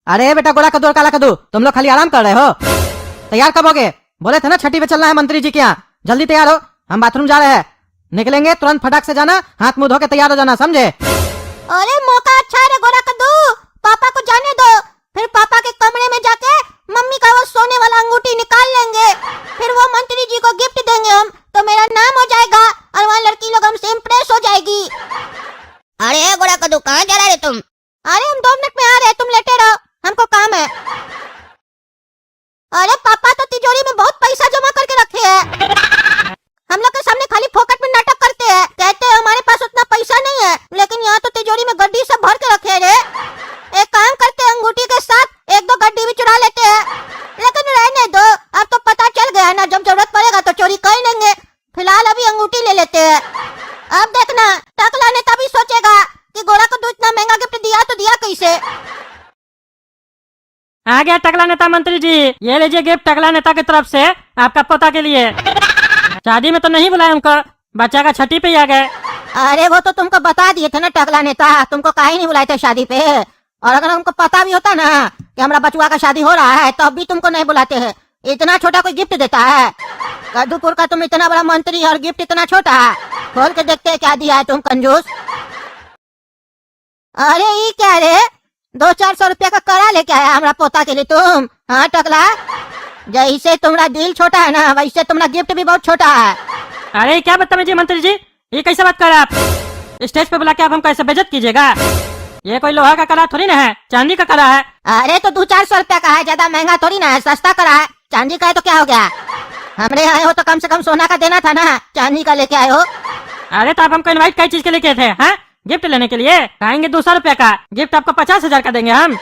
अरे बेटा गोरा कद्दू और काला कद्दू, तुम लोग खाली आराम कर रहे हो? तैयार कब होगे? बोले थे ना छठी पे चलना है मंत्री जी के यहाँ। जल्दी तैयार हो, हम बाथरूम जा रहे हैं। निकलेंगे तुरंत फटाक से जाना, हाथ मुंह धो के तैयार हो जाना, समझे? अरे मौका अच्छा है रे गोरा कद्दू, पापा को जाने दो, फिर पापा के कमरे में जाके मम्मी का वो सोने वाला अंगूठी निकाल लेंगे, फिर वो मंत्री जी को गिफ्ट देंगे हम, तो मेरा नाम हो जाएगा और वहाँ लड़की लोग हमसे इम्प्रेस हो जाएगी। अरे गोरा कद्दू कहाँ जा रहे तुम? अरे हम 2 मिनट में आ रहे हैं, तुम लेटे रहो, हमको काम है। अरे पापा तो तिजोरी में बहुत पैसा जमा करके रखे हैं, हम लोग के सामने खाली फोकट में नाटक करते हैं, कहते हैं हमारे पास उतना पैसा नहीं है, लेकिन यहाँ तो तिजोरी में गड्डी सब भर के रखे हैं रे। एक काम करते हैं, अंगूठी के साथ 1-2 गड्डी भी चुरा लेते हैं, लेकिन रहने दो, अब तो पता चल गया ना, जब जरूरत पड़ेगा तो चोरी कर लेंगे। फिलहाल अभी अंगूठी ले लेते हैं। अब देखना टकला नेता भी सोचेगा कि गोरा को इतना महंगा गिफ्ट दिया तो दिया कैसे। आ गया टकला नेता मंत्री जी, ये लीजिए गिफ्ट टकला नेता की तरफ से आपका पोता के लिए। शादी में तो नहीं बुलाया हमको, बच्चा का छठी पे ही आ गए। अरे वो तो तुमको बता दिए थे ना टकला नेता, तुमको काहे नहीं बुलाए थे शादी पे। और अगर हमको पता भी होता ना कि हमारा बचुआ का शादी हो रहा है, तब भी तुमको नहीं बुलाते हैं। इतना छोटा कोई गिफ्ट देता है? कद्दूपुर का तुम इतना बड़ा मंत्री और गिफ्ट इतना छोटा, खोल के देखते हैं क्या दिया है तुम कंजूस। अरे ये क्या रे, 200-400 रुपया का कड़ा लेके आया हमारा पोता के लिए तुम? हाँ टकला, जैसे तुम्हारा दिल छोटा है ना, वैसे तुम्हारा गिफ्ट भी बहुत छोटा है। अरे क्या बदतमीजी मंत्री जी, ये कैसे बात कर रहे हैं आप? स्टेज पे बुला के आप हमको ऐसे बेइज्जत कीजिएगा? ये कोई लोहा का कड़ा थोड़ी ना है, चांदी का कड़ा है। अरे तो 200-400 रुपया का है, ज्यादा महंगा थोड़ी ना है, सस्ता कड़ा है। चांदी का है तो क्या हो गया? हमरे आए हो तो कम से कम सोना का देना था ना, चांदी का लेके आए हो। अरे तो आप हमको इनवाइट कई चीज के लिए किए थे? हाँ, गिफ्ट लेने के लिए कहेंगे 200 रुपया का गिफ्ट, आपको 50,000 का देंगे हम।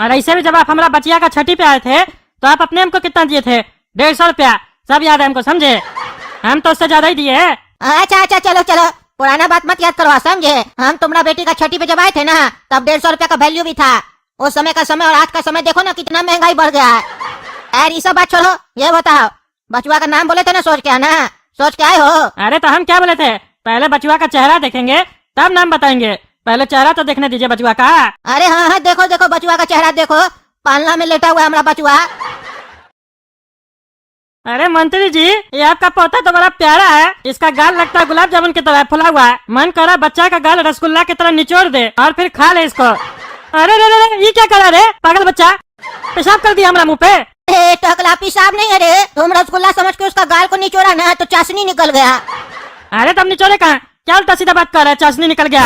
और ऐसे भी जब आप हमारा बचिया का छठी पे आए थे तो आप अपने हमको कितना दिए थे? 150 रुपया, सब याद है हमको, समझे? हम तो उससे ज्यादा ही दिए हैं। अच्छा चलो चलो, पुराना बात मत याद करवा, समझे? हम तुम्हारा बेटी का छठी पे जब आए थे ना, तब 150 रुपया का वैल्यू भी था। उस समय का समय और आज का समय देखो ना, कितना महंगाई बढ़ गया है। यार ये सब बात छोड़ो, ये बताओ बचुआ का नाम बोले थे ना, सोच के आना, सोच के आए हो? अरे तो हम क्या बोले थे, पहले बचुआ का चेहरा देखेंगे तब नाम बताएंगे, पहले चेहरा तो देखने दीजिए बचुआ का। अरे हाँ देखो देखो बचुआ का चेहरा देखो, पालना में लेटा हुआ है हमारा बचुआ। अरे मंत्री जी, ये आपका पोता तो बड़ा प्यारा है, इसका गाल लगता है गुलाब जामुन की तरह फुला हुआ है, मन कर रहा बच्चा का गाल रसगुल्ला की तरह निचोड़ दे और फिर खा ले इसको। अरे रे ये क्या करा रे पागल बच्चा, पेशाब कर दिया हमारा मुँह पे। टकला पेशाब नहीं है रे, तुम रसगुल्ला समझ के उसका गाल को निचोड़ा ना तो चाशनी निकल गया। अरे तब निचोड़े कहाँ, क्या उल्टा सीधा बात कर रहा है, चाशनी निकल गया?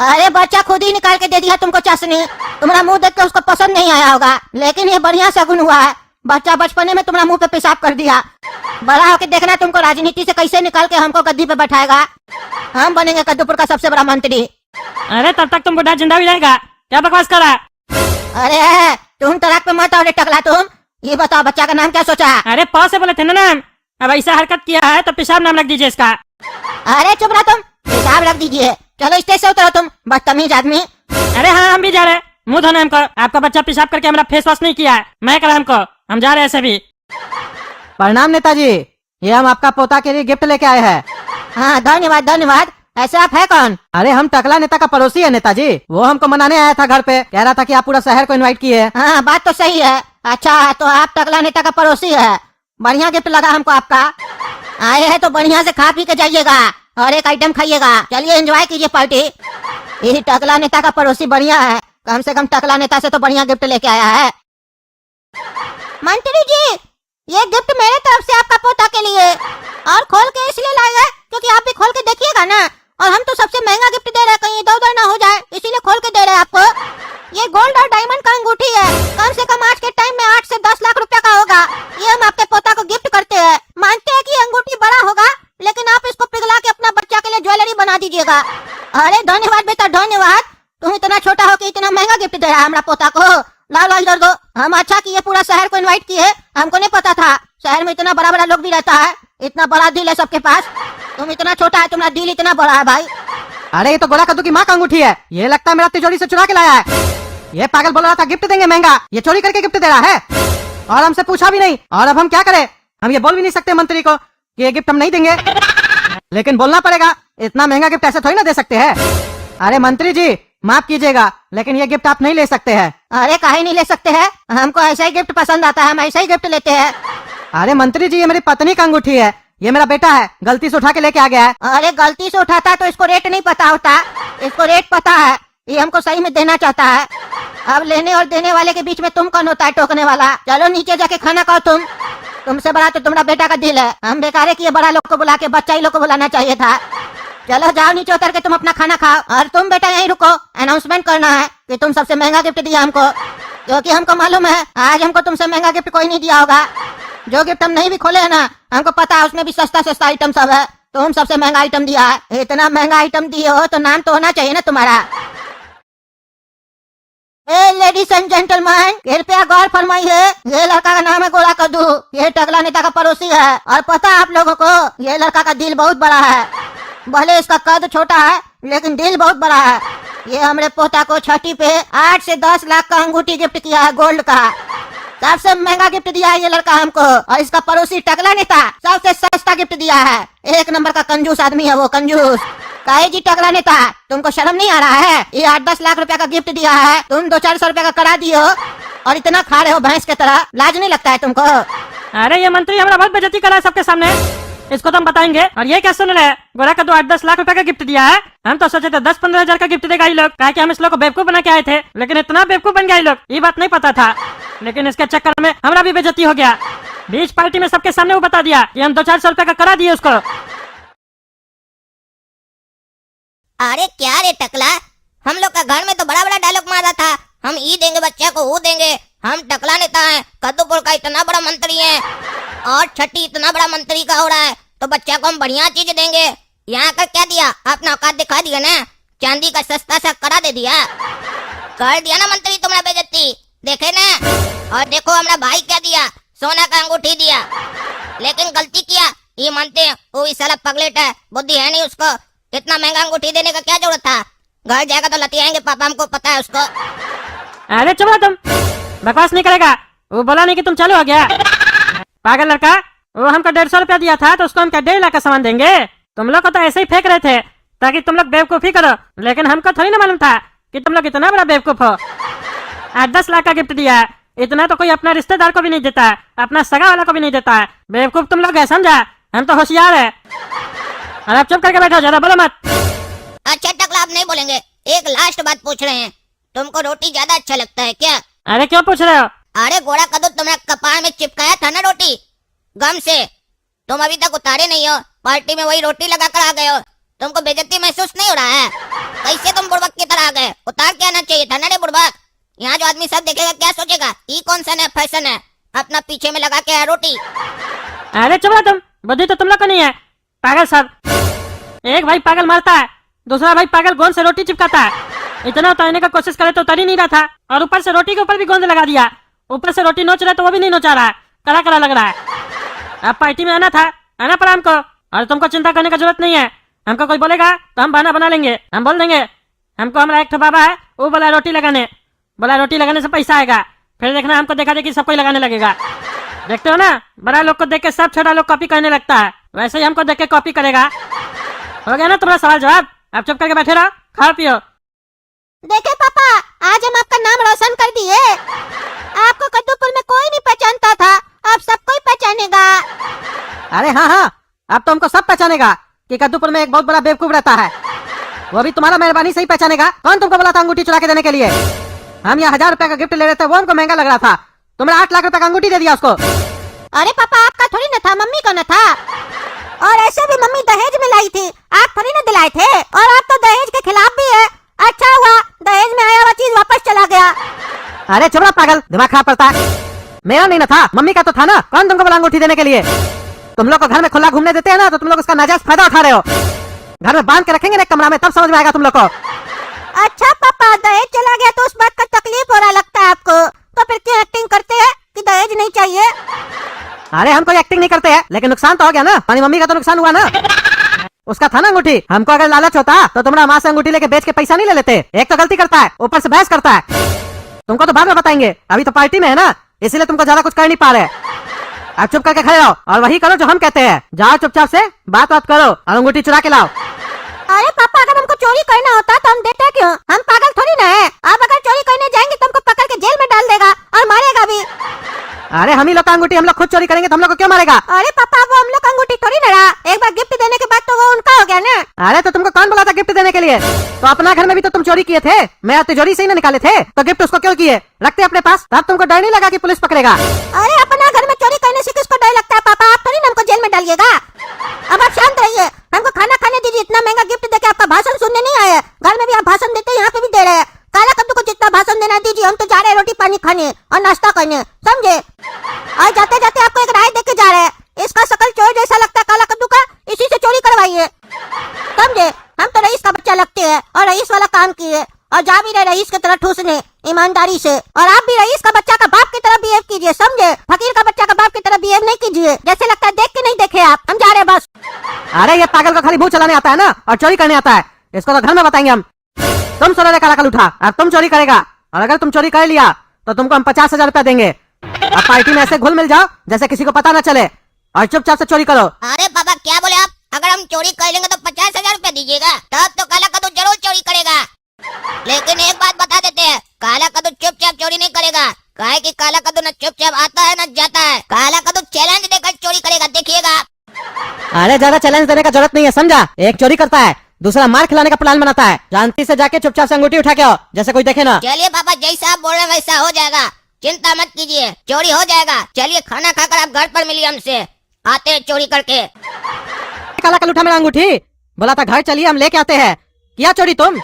अरे बच्चा खुद ही निकाल के दे दिया तुमको चाशनी, तुम्हारा मुंह देख के उसको पसंद नहीं आया होगा, लेकिन ये बढ़िया शगुन हुआ है, बच्चा बचपने में तुम्हारा मुंह पे पेशाब कर दिया। बड़ा होके देखना तुमको राजनीति से कैसे निकाल के हमको गद्दी पे बैठाएगा, हम बनेंगे कद्दूपुर का सबसे बड़ा मंत्री। अरे तब तक तुम बुढ़ा जिंदा हो जाएगा, क्या बकवास कर रहा है? अरे तुम तलाक पे मत आओ रे टकला, तुम ये बताओ बच्चा का नाम क्या सोचा? अरे पौ से बोले थे ना नाम, अब ऐसा हरकत किया है तो पेशाब नाम रख दीजिए इसका। अरे चुप रहा तुम, पेशाब रख दीजिए, चलो स्टेज से उतरो तुम बदतमीज आदमी। अरे हाँ हम भी जा रहे हैं, मुंह धोने हमको, आपका बच्चा पेशाब करके हमारा फेस वॉश नहीं किया है, मैं करा हमको, हम जा रहे हैं ऐसे भी। प्रणाम नेताजी, ये हम आपका पोता के लिए गिफ्ट लेके आए हैं। हाँ धन्यवाद धन्यवाद, ऐसे आप है कौन? अरे हम टकला नेता का पड़ोसी है नेताजी, वो हमको मनाने आया था घर पे, कह रहा था कि आप पूरा शहर को इनवाइट किए। हाँ बात तो सही है। अच्छा तो आप टकला नेता का पड़ोसी है, बढ़िया गिफ्ट लगा हमको आपका। आए हैं तो बढ़िया से खा पी के जाइएगा और एक आइटम खाइएगा, चलिए एंजॉय कीजिए पार्टी। ये टकला नेता का पड़ोसी बढ़िया है, कम से कम टकला नेता से तो बढ़िया गिफ्ट लेके आया है। मंत्री जी ये गिफ्ट मेरे तरफ से आपका पोता के लिए, और खोल के इसलिए लाए हैं क्योंकि आप भी खोल के देखिएगा ना, और हम तो सबसे महंगा गिफ्ट दे रहे हैं, कहीं इधर उधर ना हो जाए, इसीलिए खोल के दे रहे हैं आपको। ये गोल्ड और डायमंड का अंगूठी है, कम से कम आज के टाइम में 8 से 10 लाख रुपया का होगा। ये हम आपके पोता को गिफ्ट करते हैं, मानते हैं कि अंगूठी बड़ा होगा, लेकिन आप इसको पिघला के अपना बच्चा के लिए ज्वेलरी बना दीजिएगा। अरे धन्यवाद बेटा धन्यवाद, तुम इतना छोटा हो के इतना महंगा गिफ्ट दे रहा है हमारा पोता को। लाओ इधर दो, हम अच्छा किए पूरा शहर को इनवाइट किए, हमको नहीं पता था शहर में इतना बड़ा बड़ा लोग भी रहता है, इतना बड़ा दिल है सबके पास, तुम इतना छोटा है, तुम्हारा दिल इतना बड़ा है भाई। अरे ये तो गोला कद्दू की माँ का अंगूठी है, ये लगता है मेरा तिजोरी से चुरा के लाया है। ये पागल बोल रहा था गिफ्ट देंगे महंगा, ये चोरी करके गिफ्ट दे रहा है और हमसे पूछा भी नहीं। और अब हम क्या करें, हम ये बोल भी नहीं सकते मंत्री को कि ये गिफ्ट हम नहीं देंगे, लेकिन बोलना पड़ेगा, इतना महंगा गिफ्ट ऐसे थोड़ी ना दे सकते हैं। अरे मंत्री जी माफ कीजिएगा, लेकिन ये गिफ्ट आप नहीं ले सकते हैं। अरे काहे नहीं ले सकते हैं? हमको ऐसा ही गिफ्ट पसंद आता है, हम ऐसा ही गिफ्ट लेते हैं। अरे मंत्री जी, ये मेरी पत्नी का अंगूठी है, ये मेरा बेटा है, गलती से उठा के लेके आ गया है। अरे गलती से उठाता तो इसको रेट नहीं पता होता, इसको रेट पता है, ये हमको सही में देना चाहता है। अब लेने और देने वाले के बीच में तुम कौन होता है टोकने वाला? चलो नीचे जाके खाना खाओ तुमसे बड़ा तो तुम्हारा बेटा का दिल है। हम बेकार है कि ये बड़ा लोग को बुला के बच्चा ही लोग को बुलाना चाहिए था। चलो जाओ नीचे उतर के तुम अपना खाना खाओ, और तुम बेटा यहीं रुको, अनाउंसमेंट करना है कि तुम सबसे महंगा गिफ्ट दिया हमको, क्योंकि हमको मालूम है आज हमको तुमसे महंगा गिफ्ट कोई नहीं दिया होगा। जो गिफ्ट हम नहीं भी खोले है ना, हमको पता है उसमें भी सस्ता सस्ता आइटम सब है। तुम सबसे महंगा आइटम दिया है, इतना महंगा आइटम दिए हो तो नाम तो होना चाहिए ना तुम्हारा। लेडीज एंड जेंटलमैन, कृपया गौर फरमाइए, ये लड़का का नाम है गोरा कद्दू, ये टकला नेता का पड़ोसी है, और पता है आप लोगों को ये लड़का का दिल बहुत बड़ा है। भले इसका कद छोटा है लेकिन दिल बहुत बड़ा है। ये हमारे पोता को छठी पे 8 से 10 लाख का अंगूठी गिफ्ट किया है, गोल्ड का। सबसे महंगा गिफ्ट दिया है ये लड़का हमको, और इसका पड़ोसी टकला नेता सबसे सस्ता गिफ्ट दिया है। एक नंबर का कंजूस आदमी है वो, कंजूस। काहे जी टकला नेता, तुमको शर्म नहीं आ रहा है? ये 8-10 लाख रुपया का गिफ्ट दिया है, तुम 200-400 रुपया का करा दिए हो और इतना खा रहे हो भैंस के तरह, लाज नहीं लगता है तुमको? अरे ये मंत्री हमारा बहुत बेइज्जती कर रहा है सबके सामने, इसको तो हम बताएंगे। और ये क्या सुन रहे हैं, गोरा का 8-10 लाख रुपए का गिफ्ट दिया है। हम तो सोचे थे 10-15 हजार का गिफ्ट देगा ये लोग, कहा कि हम इस लोग को बेवकूफ बना के आए थे, लेकिन इतना बेवकूफ बन गया ये लोग, ये बात नहीं पता था। लेकिन इसके चक्कर में हमारा भी बेइज्जती हो गया। बीच पार्टी में सबके सामने वो बता दिया कि हम 200-400 रुपए का करा दिए उसको। अरे क्या रे टकला, हम लोग का घर में तो बड़ा बड़ा डायलॉग मारा था, हम ई देंगे बच्चे को वो देंगे, हम टकला नेता है, कद्दूपुर का इतना बड़ा मंत्री है, और छठी इतना बड़ा मंत्री का हो रहा है, तो बच्चे को हम बढ़िया चीज देंगे। यहाँ का क्या दिया, अपना औकात दिखा दिया ना, चांदी का सस्ता सा करा दे दिया, कर दिया ना मंत्री तुम्हारा बेइज्जती, देखे ना। और देखो हमारा भाई क्या दिया, सोना का अंगूठी दिया, लेकिन गलती किया, ये मानते हैं, वो इस साला पगलेट है, बुद्धि है नहीं उसको, इतना महंगा अंगूठी देने का क्या जरूरत था? घर जाएगा तो लतियाएंगे पापा, हमको पता है उसको। अरे चलो तुम बकवास नहीं करेगा, वो बोला नहीं कि तुम चालू हो गया पागल लड़का। वो हमको 150 रुपया दिया था तो उसको हम क्या 1.5 लाख का सामान देंगे? तुम लोग को तो ऐसे ही फेंक रहे थे ताकि तुम लोग बेवकूफी करो, लेकिन हमको थोड़ी ना मालूम था कि तुम लोग इतना बड़ा बेवकूफ हो। 8-10 लाख का गिफ्ट दिया है, इतना तो कोई अपना रिश्तेदार को भी नहीं देता है, अपना सगा वाला को भी नहीं देता है। बेवकूफ तुम लोग है, समझा? हम तो होशियार है। और आप चुप करके बैठो, ज्यादा बोलो मत। अच्छा टकला, आप नहीं बोलेंगे। एक लास्ट बात पूछ रहे हैं, तुमको रोटी ज्यादा अच्छा लगता है क्या? अरे क्यों पूछ रहे हो? अरे गोरा कद्दू, तुमने कपार में चिपकाया था ना रोटी गम से, तुम अभी तक उतारे नहीं हो, पार्टी में वही रोटी लगा कर आ गए हो, तुमको बेइज्जती महसूस नहीं हो रहा है? कैसे तुम बुड़बक की तरह आ गए? उतार के आना चाहिए था ना रे बुड़बक। यहाँ जो आदमी सब देखेगा क्या सोचेगा, ये कौन सा नया फैशन है, अपना पीछे में लगा के है रोटी। अरे चुप रहो तुम, बुद्धि तो तुम लोग को नहीं है पागल सब। एक भाई पागल मारता है, दूसरा भाई पागल गोंद से रोटी चिपकाता है। इतना उतारने का कोशिश करे तो उतर ही नहीं रहा था, और ऊपर से रोटी के ऊपर भी गोंद लगा दिया, ऊपर से रोटी नोच रहा है तो वो भी नहीं नोचा रहा है, कड़ा कड़ा लग रहा है। अब पार्टी में आना था, आना पड़ा हमको, और तुमको चिंता करने की जरूरत नहीं है। हमको कोई बोलेगा तो हम बहाना बना लेंगे, हम बोल देंगे हमको हमारा एक बाबा है, वो बोला रोटी लगाने, बोला रोटी लगाने से पैसा आएगा, फिर देखना हमको देखा देखी सब कोई लगाने लगेगा। देखते हो ना, बड़ा लोग को देख के सब छोटा लोग कॉपी करने लगता है, वैसे ही हमको देख के कॉपी करेगा। हो गया ना तुम्हारा सवाल जवाब, आप चुप करके बैठे रहो, खाओ पियो। देखे पापा, आज हम आपका नाम रोशन कर दिए, आपको कद्दूपुर में कोई नहीं पहचानता था, अब सब कोई पहचानेगा। अरे हाँ हाँ, अब तो हमको सब पहचानेगा कि कद्दूपुर में एक बहुत बड़ा बेवकूफ रहता है, वो भी तुम्हारा मेहरबानी से ही पहचानेगा। कौन तुमको बोला था अंगूठी चुरा के देने के लिए? हम यहाँ 1000 रुपया का गिफ्ट ले रहे थे, वो हमको महंगा लग रहा था, तुमने 8 लाख रुपया का अंगूठी दे दिया उसको। अरे पापा, आपका थोड़ी न था, मम्मी का न था, और ऐसे भी मम्मी दहेज में लाई थी, आप थोड़ी न दिलाए थे, और आप तो दहेज के खिलाफ भी है। अच्छा हुआ दहेज में आया हुआ चीज वापस चला गया। अरे चुप रहो पागल, दिमाग खराब करता है। मेरा नहीं ना था, मम्मी का तो था ना। कौन तुमको बोला अंगूठी देने के लिए? तुम लोग को घर में खुला घूमने देते हैं ना, तो तुम लोग उसका नाजायज फायदा उठा रहे हो। घर में बांध के रखेंगे ना कमरा में, तब समझ में आएगा तुम लोग को। अच्छा पापा, दहेज चला गया तो उस बात का तकलीफ हो रहा लगता है आपको, तो फिर क्यों एक्टिंग करते हैं कि दहेज नहीं चाहिए? अरे हम कोई एक्टिंग नहीं करते हैं, लेकिन नुकसान तो हो गया ना, हमारी मम्मी का तो नुकसान हुआ ना। उसका था ना अंगूठी, हमको अगर लालच होता तो तुम्हारा माँ से अंगूठी लेके बेच के पैसा नहीं ले लेते। एक तो गलती करता है, ऊपर से बहस करता है। तुमको तो बाद में बताएंगे, अभी तो पार्टी में है ना, इसीलिए तुमको ज्यादा कुछ कर नहीं पा रहे। अब चुप करके खड़े रहो और वही करो जो हम कहते हैं। जाओ चुपचाप से बात करो और अंगूठी चुरा के लाओ। अरे पापा, अगर हमको चोरी करना होता तो हम देते क्यों? हम पागल थोड़ी अरे हम ही लोग का अंगूठी हम लोग खुद चोरी करेंगे तो हम लोग को क्यों मारेगा? अरे पापा वो हम लोग का अंगूठी थोड़ी ना रहा, एक बार गिफ्ट देने के बाद तो वो उनका हो गया ना। अरे तो तुमको कौन बोला था गिफ्ट देने के लिए? तो अपना घर में भी तो तुम चोरी किए थे, मैं तिजोरी से ही ना निकाले थे, तो गिफ्ट उसको क्यों किए? रखते अपने पास, तब तुमको डर नहीं लगा कि पुलिस पकड़ेगा? अरे अपना घर में चोरी करने से किसको डर लगता है पापा? आप थोड़ी ना हमको जेल में डालिएगा। अब आप शांत रहिए, हमको खाना खाने दीजिए। इतना महंगा गिफ्ट देके आपका भाषण सुनने नहीं आए। घर में भी आप भाषण देते हैं, यहाँ पे भी दे रहे हैं। काला कद्दू को जितना भाषण देना दीजिए, हम तो जा रहे हैं रोटी पानी खाने और नाश्ता करने, समझे? और जाते जाते आपको एक राय देके जा रहे हैं, इसका शकल चोर जैसा लगता है काला कद्दू का, इसी से चोरी करवाइए, समझे? हम तो रईस का बच्चा लगते हैं और रईस वाला काम किए और जा भी रहे रईस की तरह ठूसने ईमानदारी से। और आप भी रईस का बच्चा का बाप की तरह बिहेव कीजिए, समझे? फकीर का बच्चा का बाप की तरह बिहेव नहीं कीजिए, जैसे लगता है देख के नहीं देखे आप। हम जा रहे हैं बस। अरे ये पागल को खाली मुंह चलाने आता है ना और चोरी करने आता है, इसको तो घर में बताएंगे हम। तुम सुनो रे काला कल उठा, अब तुम चोरी करेगा और अगर तुम चोरी कर लिया तो तुमको हम 50,000 रुपया देंगे। अब पार्टी में ऐसे घुल मिल जाओ जैसे किसी को पता न चले और चुपचाप से चोरी करो। अरे पापा क्या बोले आप? अगर हम चोरी कर लेंगे तो 50,000 रुपया दीजिएगा, तब तो काला कद्दू जरूर चोरी करेगा। लेकिन एक बात बता देते हैं, काला कद्दू चुपचाप चोरी नहीं करेगा, काहे कि काला कद्दू न चुपचाप आता है न जाता है। काला कद्दू चैलेंज देकर चोरी करेगा, देखिएगा। अरे ज्यादा चैलेंज देने का जरूरत नहीं है, समझा? एक चोरी करता है, दूसरा मार खिलाने का प्लान बनाता है। शांति से जाके चुपचाप से अंगूठी उठा के आओ, जैसे कोई देखे ना। चलिए पापा, जैसा आप बोल रहे हैं वैसा हो जाएगा, चिंता मत कीजिए, चोरी हो जाएगा। चलिए खाना खाकर आप घर पर मिलिए हमसे, आते हैं चोरी करके। काला कल उठा मेरा अंगूठी, बोला था घर चलिए हम लेके आते हैं, किया चोरी तुम?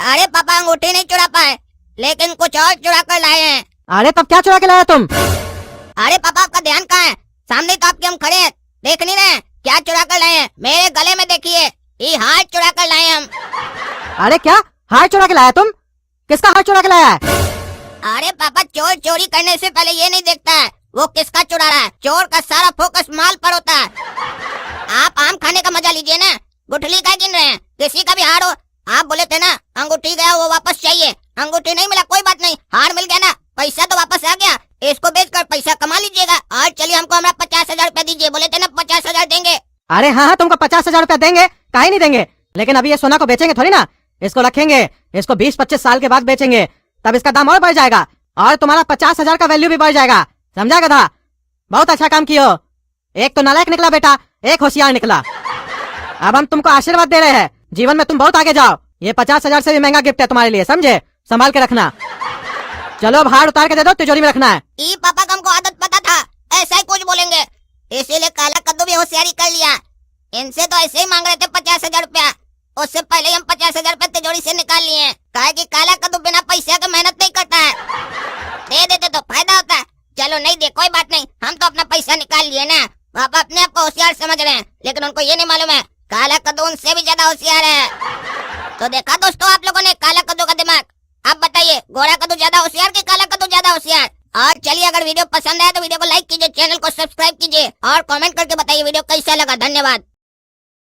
अरे पापा अंगूठी नहीं चुरा पाए, लेकिन कुछ और चुरा कर लाए हैं। अरे तब क्या चुरा के लाया तुम? अरे पापा आपका ध्यान कहाँ है? सामने तो आपके हम खड़े हैं, देख नहीं रहे? क्या चुरा कर लाए हैं? मेरे गले में देखिए, ये हार चुरा कर लाए हम। अरे क्या हार चुरा के लाया तुम? किसका हार चुरा के लाया है? अरे पापा चोर चोरी करने से पहले ये नहीं देखता है वो किसका चुरा रहा है, चोर का सारा फोकस माल पर होता है। आप आम खाने का मजा लीजिए ना, गुठली का गिन रहे हैं? किसी का भी हार हो, आप बोले थे ना अंगूठी गया वो वापस चाहिए, अंगूठी नहीं मिला कोई बात नहीं, हार मिल गया ना, पैसा तो वापस आ गया, इसको बेचकर पैसा कमा लीजिएगा। और चलिए हमको हमारा 50,000 रुपया दीजिए, बोले थे ना 50,000 देंगे। अरे हाँ हाँ तुमको 50,000 रुपया देंगे, काहे नहीं देंगे, लेकिन अभी ये सोना को बेचेंगे थोड़ी ना, इसको रखेंगे, इसको 20-25 साल के बाद बेचेंगे, तब इसका दाम और बढ़ जाएगा और तुम्हारा 50,000 का वैल्यू भी बढ़ जाएगा, समझा गधा? बहुत अच्छा काम किया, एक तो नालायक निकला बेटा, एक होशियार निकला। अब हम तुमको आशीर्वाद दे रहे हैं, जीवन में तुम बहुत आगे जाओ। ये 50,000 से भी महंगा गिफ्ट है तुम्हारे लिए, समझे? संभाल के रखना। चलो अब हार उतार के दे दो, तिजोरी में रखना है। ई पापा का हमको आदत पता था, ऐसा ही कुछ बोलेंगे, इसीलिए काला कद्दू भी होशियारी कर लिया। इनसे तो ऐसे ही मांग रहे थे 50,000 रुपया, उससे पहले हम 50,000 रुपया तिजोरी से निकाल लिए। काहे कि काला कद्दू बिना पैसे का मेहनत नहीं करता है, दे देते तो फायदा होता है। चलो नहीं दे कोई बात नहीं, हम तो अपना पैसा निकाल लिए ना। पापा अपने आप को होशियार समझ रहे हैं, लेकिन उनको ये नहीं मालूम है काला कद्दू उनसे भी ज्यादा होशियार है। तो देखा दोस्तों आप लोगों ने काला कद्दू का दिमाग। अब बताइए गोरा कद्दू ज्यादा होशियार कि काला कद्दू ज्यादा होशियार? और चलिए अगर वीडियो पसंद आया तो वीडियो को लाइक कीजिए, चैनल को सब्सक्राइब कीजिए और कमेंट करके बताइए वीडियो कैसा लगा। धन्यवाद।